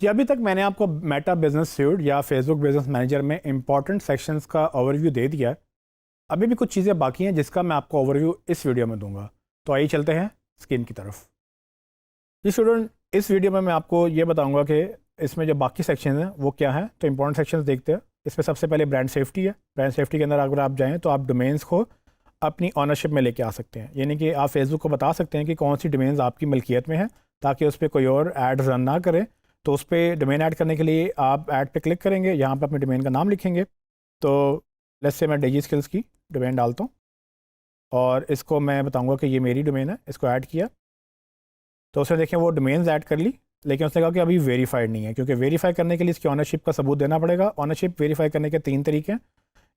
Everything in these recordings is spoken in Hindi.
कि अभी तक मैंने आपको मेटा बिजनेस स्यूट या फेसबुक बिजनेस मैनेजर में इंपॉर्टेंट सेक्शंस का ओवरव्यू दे दिया है। अभी भी कुछ चीज़ें बाकी हैं जिसका मैं आपको ओवरव्यू इस वीडियो में दूंगा। तो आइए चलते हैं स्क्रीन की तरफ। जी स्टूडेंट, इस वीडियो में मैं आपको ये बताऊंगा कि इसमें जो बाकी सेक्शन हैं वो क्या है। तो इंपॉर्टेंट सेक्शंस देखते हैं। इसमें सबसे पहले ब्रांड सेफ्टी है। ब्रांड सेफ्टी के अंदर अगर आप जाएँ तो आप डोमेन्स को अपनी ऑनरशिप में लेके आ सकते हैं, यानी कि आप फेसबुक को बता सकते हैं कि कौन सी डोमेन्स आपकी मिल्कियत में है, ताकि उस पर कोई और ऐड रन ना करे। तो उस पर डोमेन ऐड करने के लिए आप ऐड पे क्लिक करेंगे, यहाँ पर अपने डोमेन का नाम लिखेंगे। तो लेट्स से मैं डिजी स्किल्स की डोमेन डालता हूँ और इसको मैं बताऊँगा कि ये मेरी डोमेन है। इसको ऐड किया तो उसने देखें वो डोमेन्स ऐड कर ली, लेकिन उसने कहा कि अभी वेरीफाइड नहीं है, क्योंकि वेरीफाई करने के लिए इसकी ऑनरशिप का सबूत देना पड़ेगा। ऑनरशिप वेरीफाई करने के 3 तरीके हैं।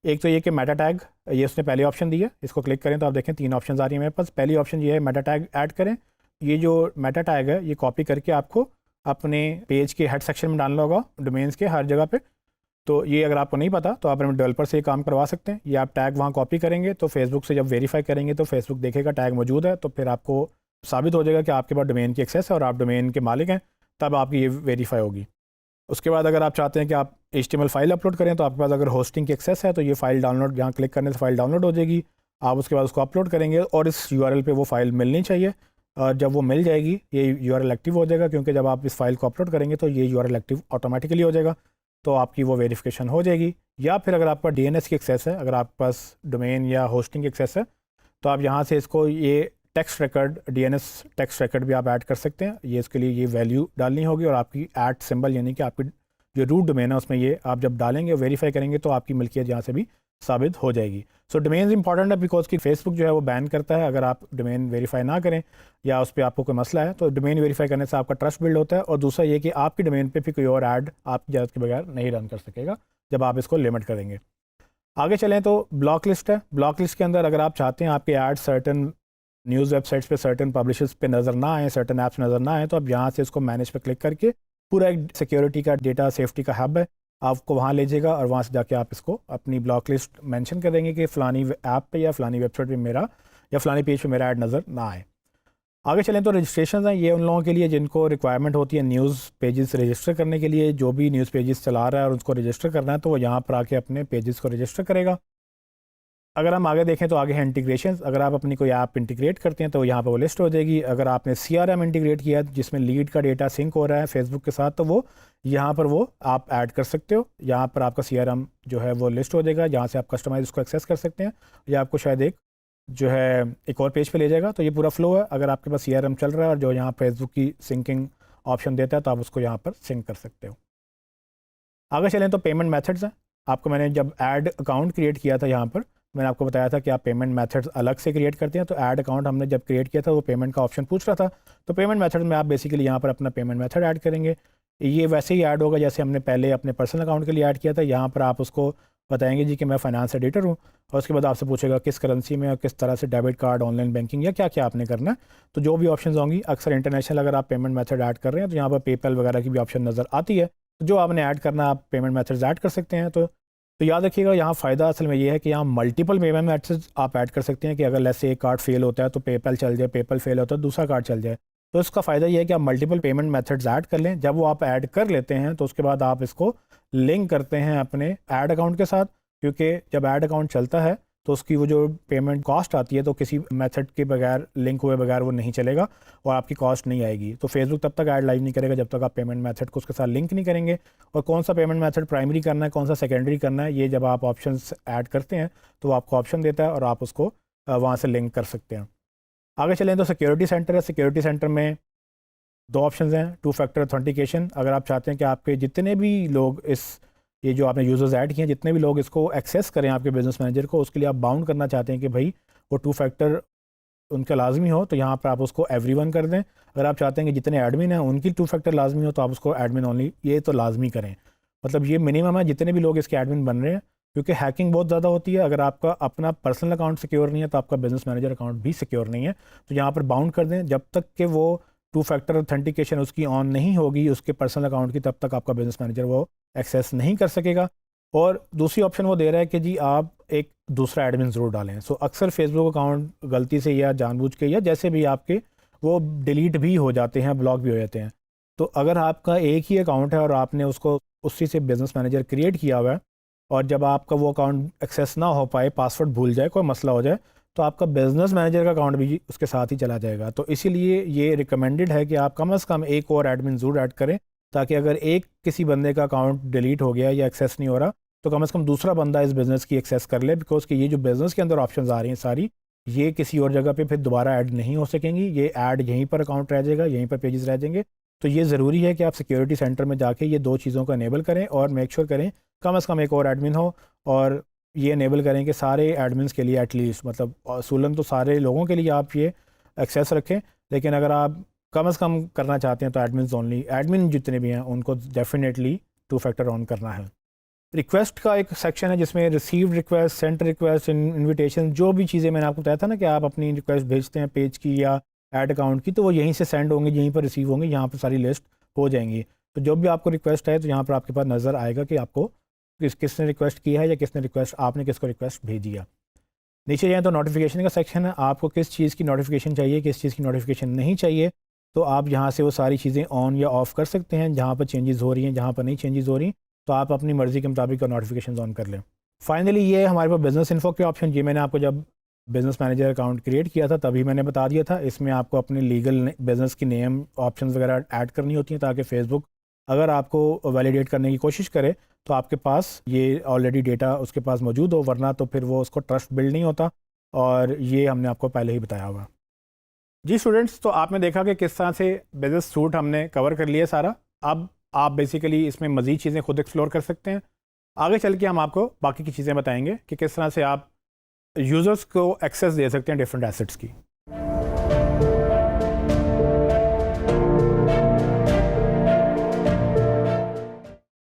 एक तो ये कि मेटा टैग, ये उसने पहले ऑप्शन दी है। इसको क्लिक करें तो आप देखें 3 ऑप्शन आ रही है मेरे पास। पहली ऑप्शन ये है मेटा टैग ऐड करें। ये जो मेटा टैग है ये कॉपी करके आपको अपने पेज के हेड सेक्शन में डालना होगा, डोमेन्स के हर जगह पे। तो ये अगर आपको नहीं पता तो आप अपने डेवलपर से ये काम करवा सकते हैं। ये आप टैग वहाँ कॉपी करेंगे तो फेसबुक से जब वेरीफाई करेंगे तो फेसबुक देखेगा टैग मौजूद है, तो फिर आपको साबित हो जाएगा कि आपके पास डोमेन की एक्सेस है और आप डोमेन के मालिक हैं, तब आपकी ये वेरीफाई होगी। उसके बाद अगर आप चाहते हैं कि आप HTML फाइल अपलोड करें तो आपके पास अगर होस्टिंग की एक्सेस है तो ये फ़ाइल डाउनलोड, यहाँ क्लिक करने से फ़ाइल डाउनलोड हो जाएगी। आप उसके बाद उसको अपलोड करेंगे और इस URL पे वो फ़ाइल मिलनी चाहिए। और जब वो मिल जाएगी ये URL एक्टिव हो जाएगा, क्योंकि जब आप इस फाइल को अपलोड करेंगे तो ये URL एक्टिव ऑटोमेटिकली हो जाएगा, तो आपकी वो वेरिफिकेशन हो जाएगी। या फिर अगर आपका DNS की एक्सेस है, अगर आपके पास डोमेन या होस्टिंग की एक्सेस है, तो आप यहाँ से इसको ये text record, DNS text record भी आप ऐड कर सकते हैं। ये इसके लिए ये वैल्यू डालनी होगी और आपकी ऐड सिंबल, यानी कि आपकी जो रूट डोमेन है उसमें ये आप जब डालेंगे वेरीफाई करेंगे तो आपकी मिल्कियत यहाँ से भी साबित हो जाएगी। सो डोमेन इंपॉर्टेंट है, बिकॉज कि फेसबुक जो है वो बैन करता है अगर आप डोमेन वेरीफाई ना करें या उस पर आपको कोई मसला है। तो डोमेन वेरीफाई करने से आपका ट्रस्ट बिल्ड होता है, और दूसरा ये कि आपकी डोमेन पे भी कोई और ऐड आपकी इजाज़त के बगैर नहीं रन कर सकेगा जब आप इसको लिमिट करेंगे। आगे चलें तो ब्लॉक लिस्ट है। ब्लॉक लिस्ट के अंदर अगर आप चाहते हैं आपके ऐड सर्टन न्यूज़ वेबसाइट्स पे, सर्टन पब्लिशर्स पे नज़र ना आए, सर्टन ऐप्स नज़र ना आए, तो आप यहाँ से इसको मैनेज पे क्लिक करके पूरा एक सिक्योरिटी का, डेटा सेफ्टी का हब है, आपको वहाँ ले जाएगा और वहाँ से जाके आप इसको अपनी ब्लॉक लिस्ट मेंशन कर देंगे कि फ़लानी ऐप पे या फ़लानी वेबसाइट पे मेरा या फ़लानी पेज पे मेरा ऐड नज़र ना आए। आगे चलें तो रजिस्ट्रेशन हैं। ये उन लोगों के लिए जिनको रिक्वायरमेंट होती है न्यूज़ पेजेस रजिस्टर करने के लिए। जो भी न्यूज़ पेजेस चला रहा है और उसको रजिस्टर करना है तो वो यहाँ पर आके अपने पेजेस को रजिस्टर करेगा। अगर हम आगे देखें तो आगे है इंटीग्रेशन। अगर आप अपनी कोई ऐप इंटीग्रेट करते हैं तो यहाँ पर वो लिस्ट हो जाएगी। अगर आपने CRM इंटीग्रेट किया है जिसमें लीड का डेटा सिंक हो रहा है फेसबुक के साथ, तो वो यहाँ पर वो आप ऐड कर सकते हो। यहाँ पर आपका CRM जो है वो लिस्ट हो जाएगा, जहाँ से आप कस्टमाइज उसको एक्सेस कर सकते हैं। या आपको शायद एक जो है एक और पेज पे ले जाएगा। तो ये पूरा फ्लो है। अगर आपके पास CRM चल रहा है और जो यहाँ फेसबुक की सिंकिंग ऑप्शन देता है तो आप उसको यहाँ पर सिंक कर सकते हो। आगे चलें तो पेमेंट मेथड्स हैं। आपको मैंने जब ऐड अकाउंट क्रिएट किया था, यहाँ पर मैंने आपको बताया था कि आप पेमेंट मेथड्स अलग से क्रिएट करते हैं। तो ऐड अकाउंट हमने जब क्रिएट किया था वो पेमेंट का ऑप्शन पूछ रहा था। तो पेमेंट मेथड में आप बेसिकली यहाँ पर अपना पेमेंट मेथड ऐड करेंगे। ये वैसे ही ऐड होगा जैसे हमने पहले अपने पर्सनल अकाउंट के लिए ऐड किया था। यहाँ पर आप उसको बताएंगे जी कि मैं फाइनेंस एडिटर हूँ, और उसके बाद आपसे पूछेगा किस करेंसी में और किस तरह से, डेबिट कार्ड, ऑनलाइन बैंकिंग, या क्या क्या आपने करना है। तो जो भी ऑप्शंस होंगी, अक्सर इंटरनेशनल अगर आप पेमेंट मेथड ऐड कर रहे हैं तो यहाँ पर पेपैल वगैरह की भी ऑप्शन नज़र आती है। तो जो आपने ऐड करना आप पेमेंट मेथड्स ऐड कर सकते हैं। तो याद रखिएगा यहाँ फ़ायदा असल में ये है कि यहाँ मल्टीपल पेमेंट मेथड्स आप ऐड कर सकते हैं कि अगर लेसे एक कार्ड फेल होता है तो पेपैल चल जाए, पेपैल फेल होता है दूसरा कार्ड चल जाए। तो इसका फ़ायदा ये है कि आप मल्टीपल पेमेंट मेथड्स ऐड कर लें। जब वो आप ऐड कर लेते हैं तो उसके बाद आप इसको लिंक करते हैं अपने ऐड अकाउंट के साथ, क्योंकि जब ऐड अकाउंट चलता है तो उसकी वो जो पेमेंट कॉस्ट आती है तो किसी मेथड के बगैर, लिंक हुए बगैर वो नहीं चलेगा और आपकी कॉस्ट नहीं आएगी। तो फेसबुक तब तक ऐड लाइव नहीं करेगा जब तक आप पेमेंट मेथड को उसके साथ लिंक नहीं करेंगे। और कौन सा पेमेंट मेथड प्राइमरी करना है, कौन सा सेकेंडरी करना है, ये जब आप ऑप्शंस ऐड करते हैं तो वो आपको ऑप्शन देता है और आप उसको वहाँ से लिंक कर सकते हैं। आगे चलें तो सिक्योरिटी सेंटर है। सिक्योरिटी सेंटर में 2 ऑप्शंस हैं। 2 फैक्टर ऑथेंटिकेशन। अगर आप चाहते हैं कि आपके जितने भी लोग ये जो आपने यूज़र्स ऐड किए हैं, जितने भी लोग इसको एक्सेस करें आपके बिजनेस मैनेजर को, उसके लिए आप बाउंड करना चाहते हैं कि भाई वो 2 फैक्टर उनका लाजमी हो, तो यहाँ पर आप उसको एवरीवन कर दें। अगर आप चाहते हैं कि जितने एडमिन हैं उनकी 2 फैक्टर लाजमी हो तो आप उसको एडमिन ओनली, ये तो लाजमी करें। मतलब ये मिनिमम है जितने भी लोग इसके एडमिन बन रहे हैं, क्योंकि हैकिंग बहुत ज़्यादा होती है। अगर आपका अपना पर्सनल अकाउंट सिक्योर नहीं है तो आपका बिजनेस मैनेजर अकाउंट भी सिक्योर नहीं है। तो यहाँ पर बाउंड कर दें। जब तक कि वो 2 फैक्टर ऑथेंटिकेशन उसकी ऑन नहीं होगी उसके पर्सनल अकाउंट की, तब तक आपका बिजनेस मैनेजर वो एक्सेस नहीं कर सकेगा। और दूसरी ऑप्शन वो दे रहा है कि जी आप एक दूसरा एडमिन ज़रूर डालें। सो अक्सर फेसबुक अकाउंट गलती से या जानबूझ के या जैसे भी आपके वो डिलीट भी हो जाते हैं, ब्लॉक भी हो जाते हैं। तो अगर आपका एक ही अकाउंट है और आपने उसको उसी से बिज़नेस मैनेजर क्रिएट किया हुआ है और जब आपका वो अकाउंट एक्सेस ना हो पाए, पासवर्ड भूल जाए, कोई मसला हो जाए, तो आपका बिज़नेस मैनेजर का अकाउंट भी उसके साथ ही चला जाएगा। तो इसीलिए ये रिकमेंडेड है कि आप कम से कम एक और एडमिन ज़रूर ऐड करें, ताकि अगर एक किसी बंदे का अकाउंट डिलीट हो गया या एक्सेस नहीं हो रहा तो कम से कम दूसरा बंदा इस बिज़नेस की एक्सेस कर ले, बिकॉज कि ये जो बिज़नेस के अंदर ऑप्शंस आ रही हैं सारी, ये किसी और जगह पे फिर दोबारा ऐड नहीं हो सकेंगी। ये ऐड यहीं पर अकाउंट रह जाएगा, यहीं पर पेजेस रह जाएंगे। तो ये ज़रूरी है कि आप सिक्योरिटी सेंटर में जाके ये दो चीज़ों को इनेबल करें और मेक श्योर करें कम से कम एक और एडमिन हो, और ये इनेबल करें कि सारे एडमिन्स के लिए एटलीस्ट, मतलब असूलन तो सारे लोगों के लिए आप ये एक्सेस रखें, लेकिन अगर आप कम से कम करना चाहते हैं तो एडमिन्स ओनली, एडमिन जितने भी हैं उनको डेफिनेटली 2 फैक्टर ऑन करना है। रिक्वेस्ट का एक सेक्शन है जिसमें received request, sent request, invitation, जो भी चीज़ें मैंने आपको बताया था ना कि आप अपनी रिक्वेस्ट भेजते हैं पेज की या ऐड अकाउंट की, तो वो यहीं से सेंड होंगे, यहीं पर रिसीव होंगे, यहाँ पर सारी लिस्ट हो जाएंगी। तो जब भी आपको रिक्वेस्ट है तो यहाँ पर आपके पास नज़र आएगा कि आपको किसने रिक्वेस्ट किया है या किसने रिक्वेस्ट, आपने किसको रिक्वेस्ट भेजी है। नीचे जाएँ तो नोटिफिकेशन का सेक्शन है, आपको किस चीज़ की नोटिफिकेशन चाहिए, किस चीज़ की नोटिफिकेशन नहीं चाहिए, तो आप यहाँ से वो सारी चीज़ें ऑन या ऑफ़ कर सकते हैं। जहाँ पर चेंजेस हो रही हैं, जहाँ पर नहीं चेंजेस हो रही, तो आप अपनी मर्ज़ी के मुताबिक नोटिफिकेशन ऑन कर लें। फाइनली ये हमारे पास बिज़नेस इन्फो के ऑप्शन, ये मैंने आपको जब बिज़नेस मैनेजर अकाउंट क्रिएट किया था तभी मैंने बता दिया था। इसमें आपको अपने लीगल बिज़नेस की नेम ऑप्शंस वगैरह ऐड करनी होती हैं, ताकि फेसबुक अगर आपको वैलिडेट करने की कोशिश करे तो आपके पास ये ऑलरेडी डेटा उसके पास मौजूद हो, वरना तो फिर वो उसको ट्रस्ट बिल्ड नहीं होता, और ये हमने आपको पहले ही बताया हुआ। जी स्टूडेंट्स, तो आपने देखा कि किस तरह से बिज़नेस सूट हमने कवर कर लिया सारा। अब आप बेसिकली इसमें मज़ीद चीज़ें खुद एक्सप्लोर कर सकते हैं। आगे चल के हम आपको बाकी की चीज़ें बताएंगे कि किस तरह से आप यूज़र्स को एक्सेस दे सकते हैं डिफरेंट एसेट्स की।